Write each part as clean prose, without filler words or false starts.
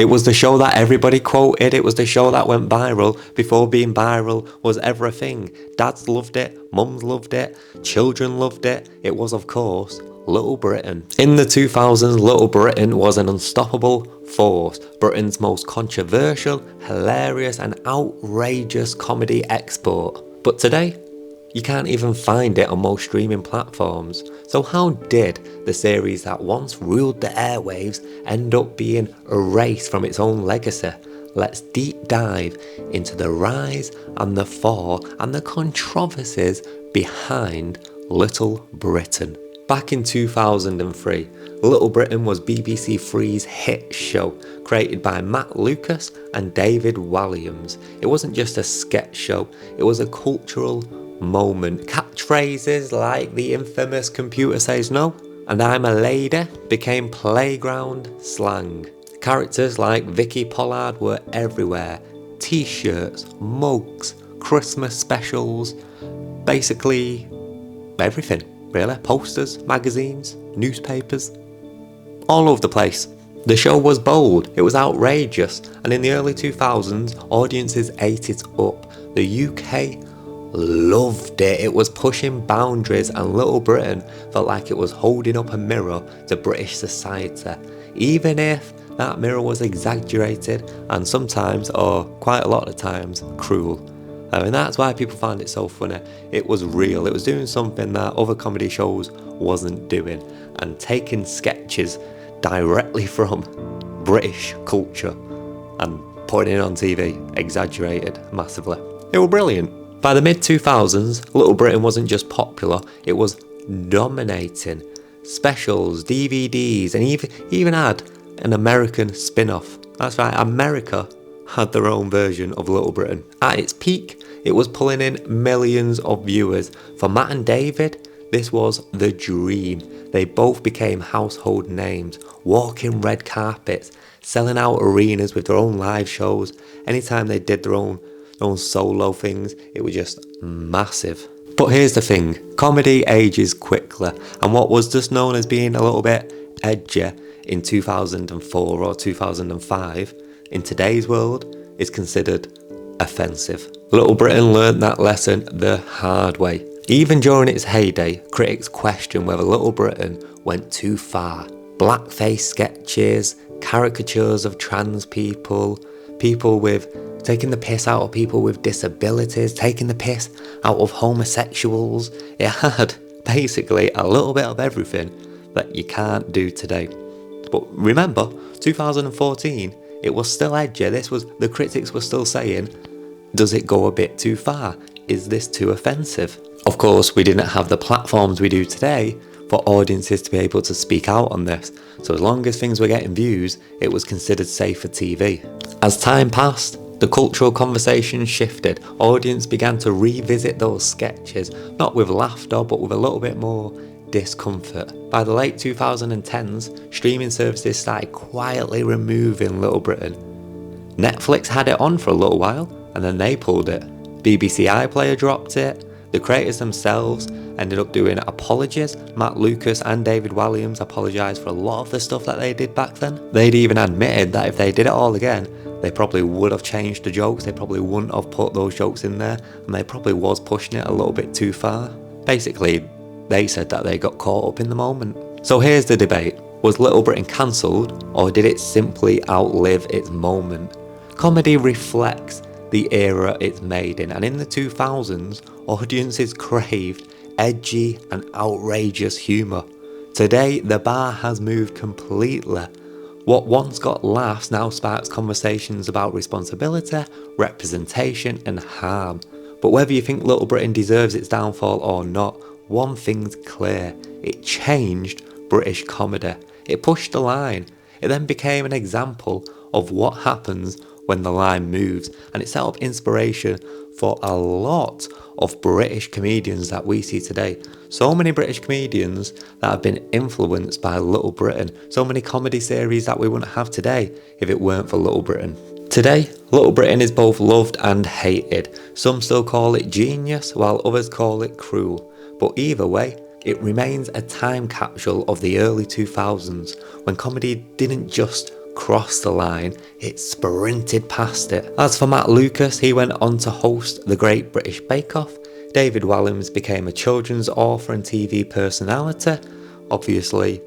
It was the show that everybody quoted, it was the show that went viral before being viral was ever a thing. Dads loved it, mums loved it, children loved it. It was, of course, Little Britain. In the 2000s, Little Britain was an unstoppable force, Britain's most controversial, hilarious and outrageous comedy export. But today, you can't even find it on most streaming platforms. So how did the series that once ruled the airwaves end up being erased from its own legacy? Let's deep dive into the rise and the fall and the controversies behind Little Britain. Back in 2003, Little Britain was BBC Three's hit show, created by Matt Lucas and David Walliams. It wasn't just a sketch show, it was a cultural moment. Catchphrases like the infamous "computer says no" and "I'm a lady" became playground slang. Characters like Vicky Pollard were everywhere. T-shirts, mugs, Christmas specials, basically everything, really. Posters, magazines, newspapers, all over the place. The show was bold, it was outrageous, and in the early 2000s, audiences ate it up. The UK loved it. It was pushing boundaries, and Little Britain felt like it was holding up a mirror to British society, even if that mirror was exaggerated and sometimes, or quite a lot of times, cruel. And that's why people found it so funny. It was real, it was doing something that other comedy shows wasn't doing, and taking sketches directly from British culture and putting it on TV, exaggerated massively. It was brilliant. By the mid-2000s, Little Britain wasn't just popular, it was dominating. Specials, DVDs, and even had an American spin-off. That's right, America had their own version of Little Britain. At its peak, it was pulling in millions of viewers. For Matt and David, this was the dream. They both became household names, walking red carpets, selling out arenas with their own live shows. Anytime they did their own solo things, it was just massive. But here's the thing, comedy ages quickly, and what was just known as being a little bit edgy in 2004 or 2005, in today's world, is considered offensive. Little Britain learned that lesson the hard way. Even during its heyday, critics questioned whether Little Britain went too far. Blackface sketches, caricatures of trans people, taking the piss out of people with disabilities, taking the piss out of homosexuals. It had basically a little bit of everything that you can't do today. But remember, 2014, it was still edgy. The critics were still saying, does it go a bit too far? Is this too offensive? Of course, we didn't have the platforms we do today for audiences to be able to speak out on this. So as long as things were getting views, it was considered safe for TV. As time passed, the cultural conversation shifted. Audience began to revisit those sketches, not with laughter, but with a little bit more discomfort. By the late 2010s, streaming services started quietly removing Little Britain. Netflix had it on for a little while, and then they pulled it. BBC iPlayer dropped it. The creators themselves ended up doing apologies. Matt Lucas and David Walliams apologised for a lot of the stuff that they did back then. They'd even admitted that if they did it all again, they probably would have changed the jokes, they probably wouldn't have put those jokes in there, and they probably was pushing it a little bit too far. Basically, they said that they got caught up in the moment. So here's the debate. Was Little Britain cancelled, or did it simply outlive its moment? Comedy reflects the era it's made in, and in the 2000s, audiences craved edgy and outrageous humour. Today, the bar has moved completely. What once got laughs now sparks conversations about responsibility, representation and harm. But whether you think Little Britain deserves its downfall or not, one thing's clear, it changed British comedy. It pushed the line. It then became an example of what happens when the line moves, and it set up inspiration for a lot of British comedians that we see today. So many British comedians that have been influenced by Little Britain. So many comedy series that we wouldn't have today if it weren't for Little Britain. Today, Little Britain is both loved and hated. Some still call it genius, while others call it cruel. But either way, it remains a time capsule of the early 2000s, when comedy didn't just crossed the line, it sprinted past it. As for Matt Lucas, he went on to host the Great British Bake Off. David Walliams became a children's author and TV personality. Obviously,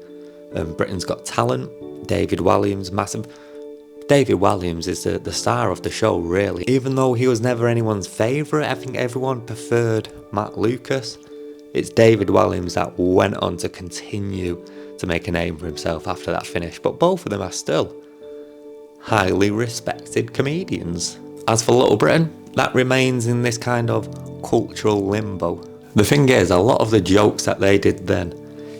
Britain's Got Talent. David Walliams is the star of the show, really. Even though he was never anyone's favourite, I think everyone preferred Matt Lucas. It's David Walliams that went on to continue to make a name for himself after that finish, but both of them are still highly respected comedians. As for Little Britain, that remains in this kind of cultural limbo. The thing is, a lot of the jokes that they did then,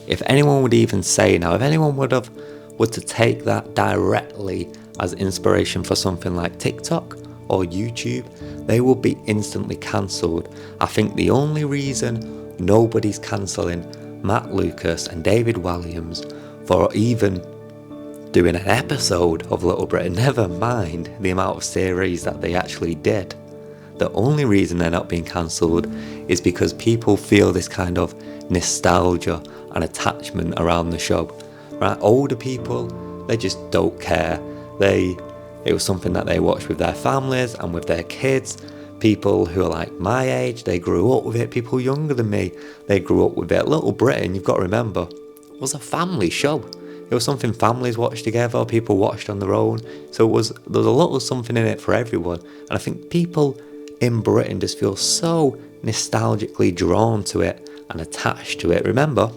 if anyone would even say now, if anyone were to take that directly as inspiration for something like TikTok or YouTube, they would be instantly cancelled. I think the only reason nobody's cancelling Matt Lucas and David Walliams for even doing an episode of Little Britain, never mind the amount of series that they actually did, the only reason they're not being cancelled is because people feel this kind of nostalgia and attachment around the show. Right? Older people, they just don't care. It was something that they watched with their families and with their kids. People who are like my age, they grew up with it. People younger than me, they grew up with it. Little Britain, you've got to remember, was a family show. It was something families watched together, people watched on their own. So there was a lot of something in it for everyone. And I think people in Britain just feel so nostalgically drawn to it and attached to it. Remember,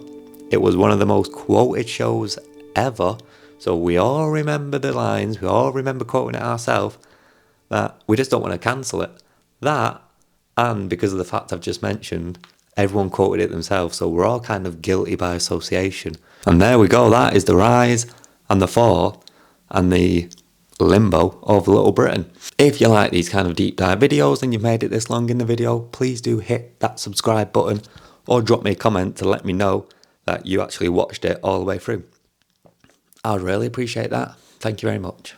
it was one of the most quoted shows ever. So we all remember the lines, we all remember quoting it ourselves, that we just don't want to cancel it. That, and because of the fact I've just mentioned, everyone quoted it themselves, so we're all kind of guilty by association. And there we go, that is the rise and the fall and the limbo of Little Britain. If you like these kind of deep dive videos and you've made it this long in the video, please do hit that subscribe button or drop me a comment to let me know that you actually watched it all the way through. I'd really appreciate that. Thank you very much.